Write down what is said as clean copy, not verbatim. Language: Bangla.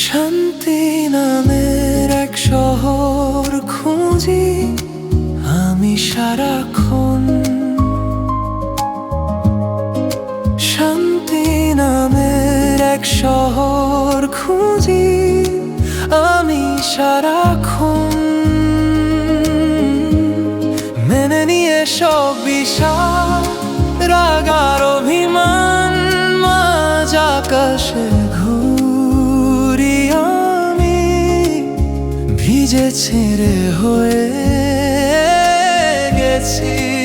শান্তি নামের এক শহর খুঁজি আমি সারাক্ষণ। শান্তি নামের এক শহর খুঁজি আমি সারাক্ষণ। মেনে নিয়ে সব বিষাদ রাগ আর অভিমান, মাঝ আকাশে ঘুরি আমি, ভিজে ছেড়ে হয়ে গেছি।